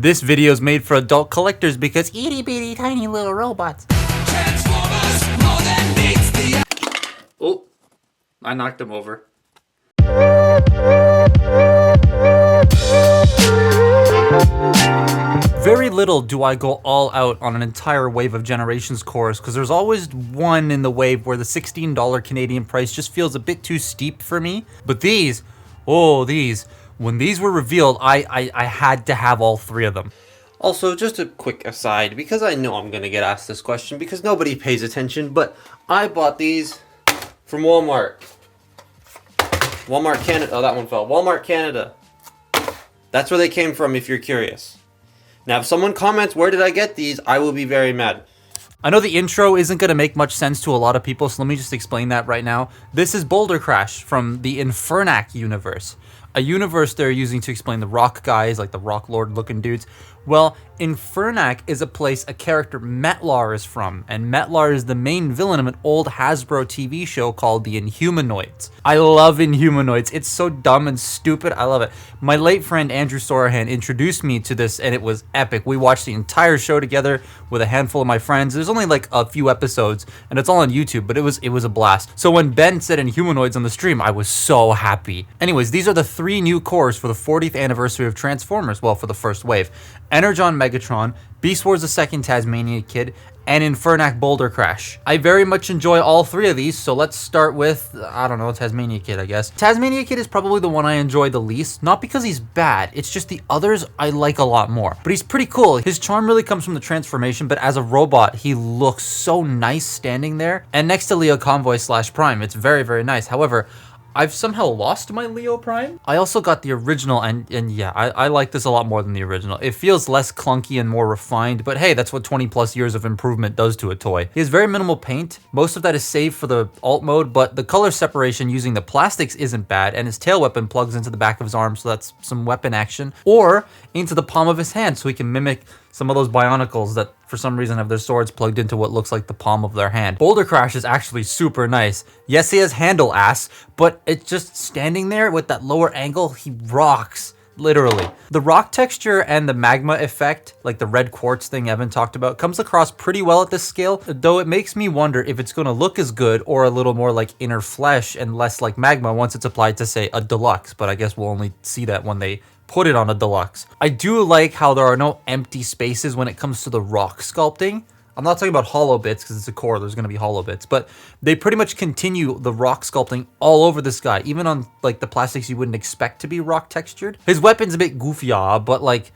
This video is made for adult collectors because itty bitty tiny little robots. Oh, I knocked him over. Very little do I go all out on an entire wave of Generations cores because there's always one in the wave where the $16 Canadian price just feels a bit too steep for me. But these, when these were revealed, I had to have all three of them. Also, just a quick aside, because I know I'm going to get asked this question because nobody pays attention, but I bought these from Walmart. Walmart Canada. Oh, that one fell. Walmart Canada. That's where they came from if you're curious. Now, if someone comments, where did I get these? I will be very mad. I know the intro isn't going to make much sense to a lot of people, so let me just explain that right now. This is Boulder Crash from the Infernac universe. A universe they're using to explain the rock guys, like the rock lord looking dudes. Well, Infernac is a place a character Metlar is from, and Metlar is the main villain of an old Hasbro TV show called the Inhumanoids. I love Inhumanoids. It's so dumb and stupid. I love it. My late friend Andrew Sorahan introduced me to this, and it was epic. We watched the entire show together with a handful of my friends. There's only like a few episodes, and it's all on YouTube, but it was a blast. So when Ben said Inhumanoids on the stream, I was so happy. Anyways, these are the 3 new cores for the 40th anniversary of Transformers, well, for the first wave. Energon Megatron, Beast Wars the Second Tasmania Kid, and Infernac Boulder Crash. I very much enjoy all 3 of these, so let's start with, I don't know, Tasmania Kid, I guess. Tasmania Kid is probably the one I enjoy the least, not because he's bad, it's just the others I like a lot more. But he's pretty cool. His charm really comes from the transformation, but as a robot, he looks so nice standing there. And next to Leo Convoy / Prime, it's very, very nice. However, I've somehow lost my Leo Prime. I also got the original, and yeah, I like this a lot more than the original. It feels less clunky and more refined, but hey, that's what 20 plus years of improvement does to a toy. He has very minimal paint. Most of that is saved for the alt mode, but the color separation using the plastics isn't bad, and his tail weapon plugs into the back of his arm, so that's some weapon action, or into the palm of his hand, so he can mimic some of those Bionicles that for some reason have their swords plugged into what looks like the palm of their hand. Boulder Crash is actually super nice. Yes, he has handle ass, but it's just standing there with that lower angle, he rocks. Literally. The rock texture and the magma effect, like the red quartz thing Evan talked about, comes across pretty well at this scale, though it makes me wonder if it's going to look as good or a little more like inner flesh and less like magma once it's applied to, say, a deluxe, but I guess we'll only see that when they put it on a deluxe. I do like how there are no empty spaces when it comes to the rock sculpting. I'm not talking about hollow bits because it's a core, there's going to be hollow bits, but they pretty much continue the rock sculpting all over this guy, even on like the plastics you wouldn't expect to be rock textured. His weapon's a bit goofy, but like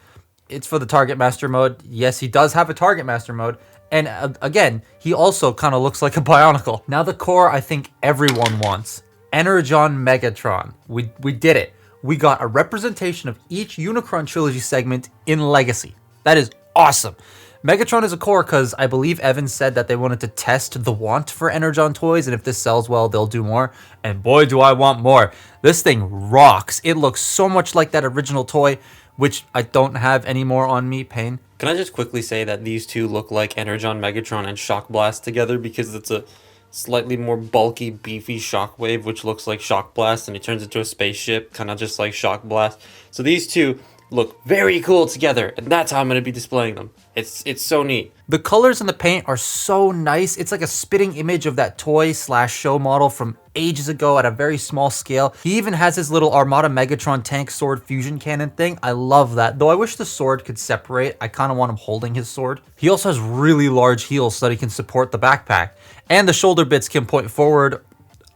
it's for the Target Master mode. Yes, he does have a Target Master mode. And again, he also kind of looks like a Bionicle. Now the core I think everyone wants. Energon Megatron. We did it. We got a representation of each Unicron Trilogy segment in Legacy. That is awesome. Megatron is a core because I believe Evan said that they wanted to test the want for Energon toys, and if this sells well, they'll do more. And boy, do I want more. This thing rocks. It looks so much like that original toy, which I don't have anymore on me, Pain. Can I just quickly say that these two look like Energon Megatron and Shock Blast together because it's a slightly more bulky, beefy Shockwave, which looks like Shock Blast, and he turns into a spaceship, kind of just like Shock Blast. So these two look very cool together, and that's how I'm going to be displaying them. It's so neat. The colors and the paint are so nice. It's like a spitting image of that toy / show model from ages ago at a very small scale. He even has his little Armada Megatron tank sword fusion cannon thing. I love that, though I wish the sword could separate. I kind of want him holding his sword. He also has really large heels so that he can support the backpack. And the shoulder bits can point forward,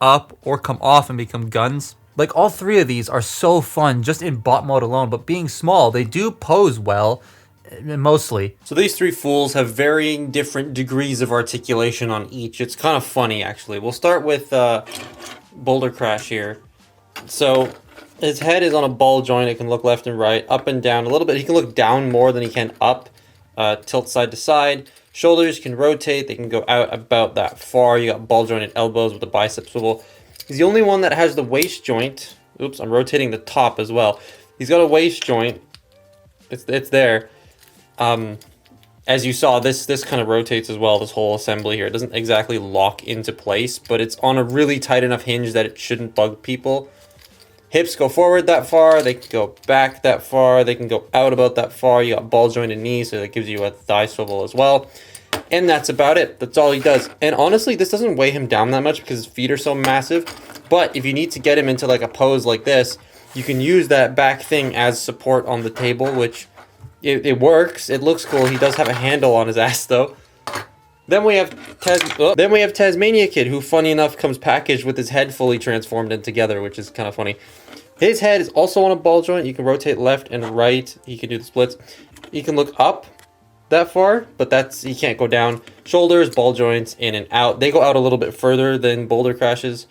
up, or come off and become guns. Like, all 3 of these are so fun just in bot mode alone, but being small, they do pose well, mostly. So these 3 fools have varying different degrees of articulation on each. It's kind of funny, actually. We'll start with Boulder Crash here. So his head is on a ball joint. It can look left and right, up and down a little bit. He can look down more than he can up, tilt side to side. Shoulders can rotate. They can go out about that far. You got ball jointed elbows with the bicep swivel. He's the only one that has the waist joint. Oops, I'm rotating the top as well. He's got a waist joint. It's there. As you saw, this kind of rotates as well, this whole assembly here. It doesn't exactly lock into place, but it's on a really tight enough hinge that it shouldn't bug people. Hips go forward that far, they can go back that far, they can go out about that far. You got ball jointed knees, so that gives you a thigh swivel as well. And that's about it. That's all he does. And honestly, this doesn't weigh him down that much because his feet are so massive. But if you need to get him into like a pose like this, you can use that back thing as support on the table, which it works. It looks cool. He does have a handle on his ass though. Then we have Tasmania Kid, who funny enough comes packaged with his head fully transformed and together, which is kind of funny. His head is also on a ball joint. You can rotate left and right. He can do the splits. He can look up that far, but he can't go down. Shoulders, ball joints, in and out. They go out a little bit further than Boulder Crash's.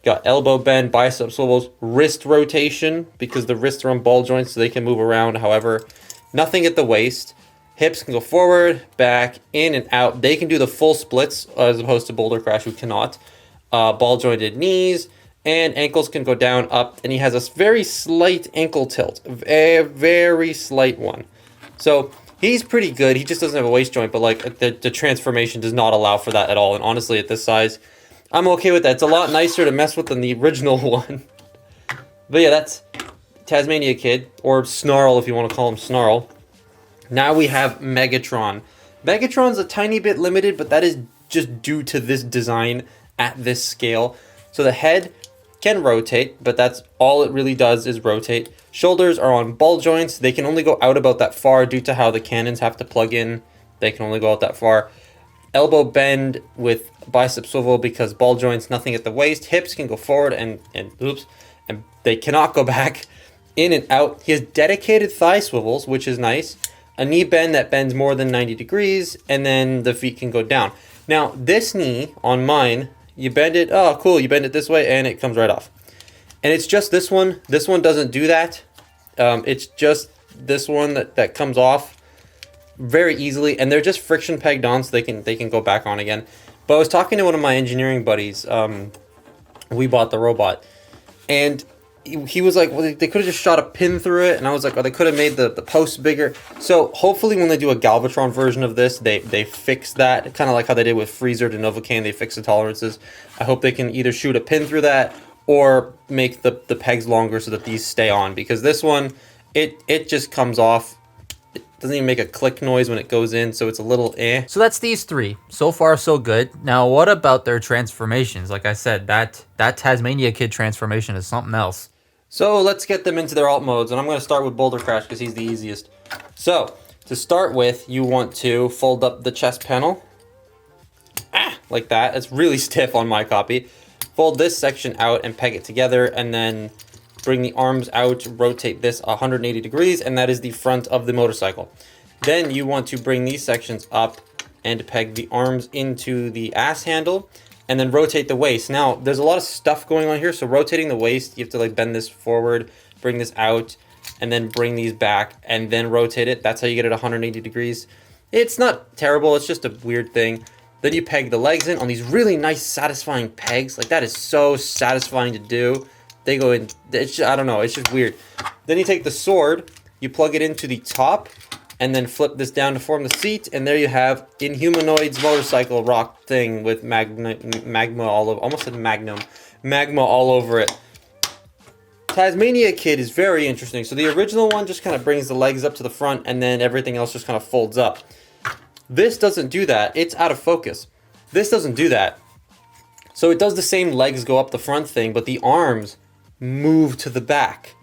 Got elbow bend, bicep swivels, wrist rotation, because the wrists are on ball joints, so they can move around. However, nothing at the waist. Hips can go forward, back, in and out. They can do the full splits as opposed to Boulder Crash, who cannot. Ball jointed knees, and ankles can go down, up, and he has a very slight ankle tilt, a very slight one. So he's pretty good. He just doesn't have a waist joint, but like the transformation does not allow for that at all. And honestly, at this size, I'm okay with that. It's a lot nicer to mess with than the original one. But yeah, that's Tasmania Kid, or Snarl if you want to call him Snarl. Now we have Megatron. Megatron's a tiny bit limited, but that is just due to this design at this scale. So the head can rotate, but that's all it really does is rotate. Shoulders are on ball joints. They can only go out about that far due to how the cannons have to plug in. They can only go out that far. Elbow bend with bicep swivel because ball joints, nothing at the waist. Hips can go forward and they cannot go back. In and out. He has dedicated thigh swivels, which is nice. A knee bend that bends more than 90 degrees, and then the feet can go down. Now, this knee on mine, you bend it, oh cool, you bend it this way, and it comes right off. And it's just this one. This one doesn't do that. It's just this one that comes off very easily, and they're just friction pegged on, so they can go back on again. But I was talking to one of my engineering buddies. We bought the robot, and he was like, well, they could have just shot a pin through it. And I was like, oh, they could have made the posts bigger. So hopefully when they do a Galvatron version of this, they fix that. Kind of like how they did with Freezer to Novocaine, they fix the tolerances. I hope they can either shoot a pin through that or make the pegs longer so that these stay on. Because this one, it just comes off. It doesn't even make a click noise when it goes in, so it's a little eh. So that's these three. So far, so good. Now, what about their transformations? Like I said, that Tasmania Kid transformation is something else. So let's get them into their alt modes, and I'm going to start with Boulder Crash because he's the easiest. So, to start with, you want to fold up the chest panel. Like that. It's really stiff on my copy. Fold this section out and peg it together, and then bring the arms out, rotate this 180 degrees, and that is the front of the motorcycle. Then you want to bring these sections up and peg the arms into the ass handle, and then rotate the waist. Now, there's a lot of stuff going on here, so rotating the waist, you have to like bend this forward, bring this out, and then bring these back, and then rotate it. That's how you get it 180 degrees. It's not terrible, it's just a weird thing. Then you peg the legs in on these really nice, satisfying pegs. Like, that is so satisfying to do. They go in, it's just, I don't know, it's just weird. Then you take the sword, you plug it into the top, and then flip this down to form the seat, and there you have Inhumanoids motorcycle rock thing with magma all over, almost said magnum, magma all over it. Tasmania Kid is very interesting. So the original one just kind of brings the legs up to the front, and then everything else just kind of folds up. This doesn't do that. It's out of focus. This doesn't do that. So it does the same legs go up the front thing, but the arms move to the back.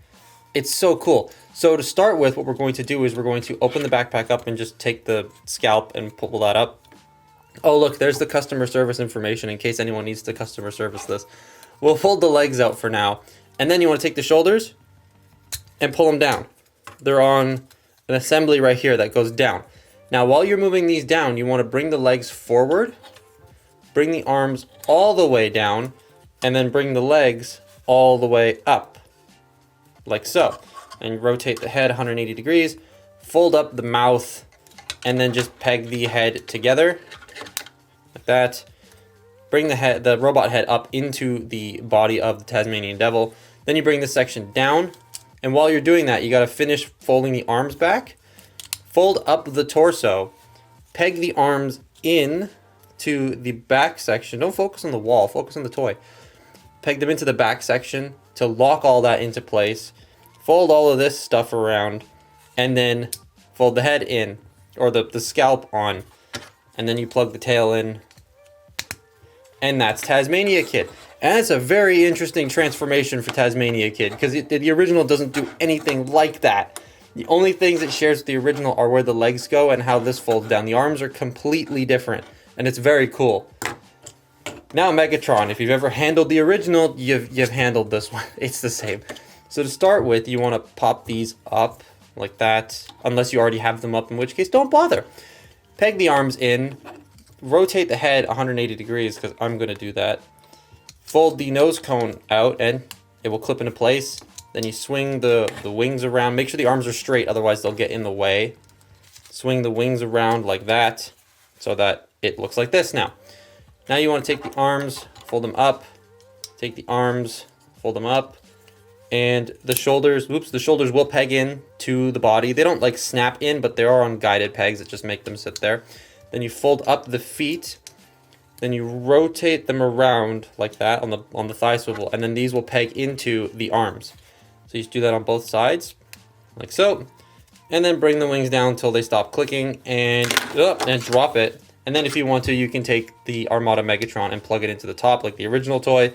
It's so cool. So to start with, what we're going to do is we're going to open the backpack up and just take the scalp and pull that up. Oh, look, there's the customer service information in case anyone needs to customer service this. We'll fold the legs out for now. And then you want to take the shoulders and pull them down. They're on an assembly right here that goes down. Now, while you're moving these down, you want to bring the legs forward, bring the arms all the way down, and then bring the legs all the way up, like so. And rotate the head 180 degrees, fold up the mouth, and then just peg the head together, like that. Bring the robot head up into the body of the Tasmanian Devil. Then you bring this section down, and while you're doing that, you gotta finish folding the arms back. Fold up the torso, peg the arms in to the back section. Don't focus on the wall, focus on the toy. peg them into the back section to lock all that into place, fold all of this stuff around, and then fold the head in, or the scalp on, and then you plug the tail in, and that's Tasmania Kid. And it's a very interesting transformation for Tasmania Kid, because the original doesn't do anything like that. The only things it shares with the original are where the legs go and how this folds down. The arms are completely different, and it's very cool. Now Megatron, if you've ever handled the original, you've handled this one. It's the same. So to start with, you want to pop these up like that, unless you already have them up, in which case don't bother. Peg the arms in, rotate the head 180 degrees, because I'm going to do that. Fold the nose cone out, and it will clip into place. Then you swing the wings around. Make sure the arms are straight, otherwise they'll get in the way. Swing the wings around like that, so that it looks like this now. Now you want to take the arms, fold them up. Take the arms, fold them up. And the shoulders, the shoulders will peg in to the body. They don't like snap in, but they are on guided pegs that just make them sit there. Then you fold up the feet. Then you rotate them around like that on the thigh swivel, and then these will peg into the arms. So you just do that on both sides, like so. And then bring the wings down until they stop clicking, and drop it. And then if you want to, you can take the Armada Megatron and plug it into the top like the original toy.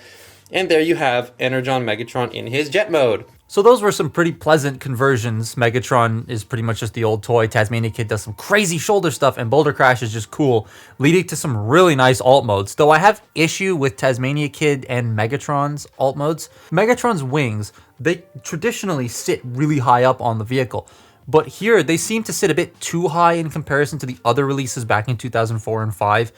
And there you have Energon Megatron in his jet mode. So those were some pretty pleasant conversions. Megatron is pretty much just the old toy. Tasmania Kid does some crazy shoulder stuff, and Boulder Crash is just cool, leading to some really nice alt modes. Though I have issue with Tasmania Kid and Megatron's alt modes. Megatron's wings, they traditionally sit really high up on the vehicle. But here, they seem to sit a bit too high in comparison to the other releases back in 2004 and 5.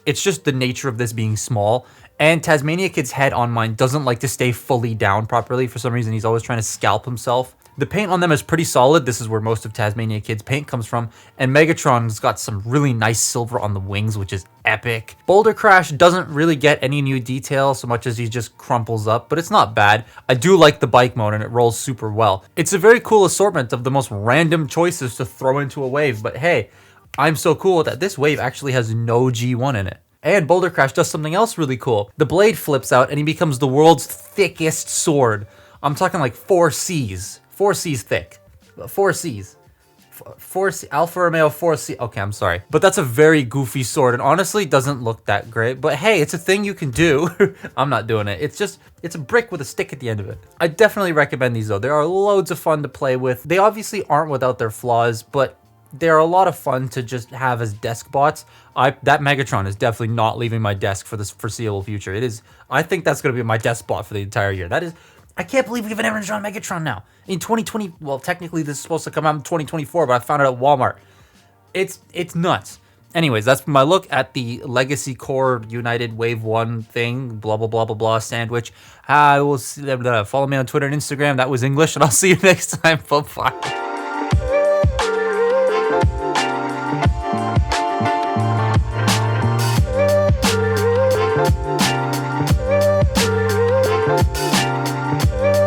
It's just the nature of this being small. And Tasmania Kid's head on mine doesn't like to stay fully down properly. For some reason, he's always trying to scalp himself. The paint on them is pretty solid. This is where most of Tasmania Kid's paint comes from. And Megatron's got some really nice silver on the wings, which is epic. Boulder Crash doesn't really get any new detail so much as he just crumples up, but it's not bad. I do like the bike mode, and it rolls super well. It's a very cool assortment of the most random choices to throw into a wave, but hey, I'm so cool that this wave actually has no G1 in it. And Boulder Crash does something else really cool. The blade flips out and he becomes the world's thickest sword. I'm talking like 4 C's. 4 C's thick. 4 C's. 4 C, Alfa Romeo 4 C. Okay, I'm sorry. But that's a very goofy sword, and honestly doesn't look that great. But hey, it's a thing you can do. I'm not doing it. It's a brick with a stick at the end of it. I definitely recommend these though. They are loads of fun to play with. They obviously aren't without their flaws, but they're a lot of fun to just have as desk bots. That Megatron is definitely not leaving my desk for this foreseeable future. It is. I think that's going to be my desk bot for the entire year. That is. I can't believe we have an Energon Megatron now in 2020. Well, technically this is supposed to come out in 2024, but I found it at Walmart. It's nuts. Anyways, that's my look at the Legacy Core United Wave 1 thing. Blah blah blah blah blah sandwich. I will see. Follow me on Twitter and Instagram. That was English, and I'll see you next time. Bye bye.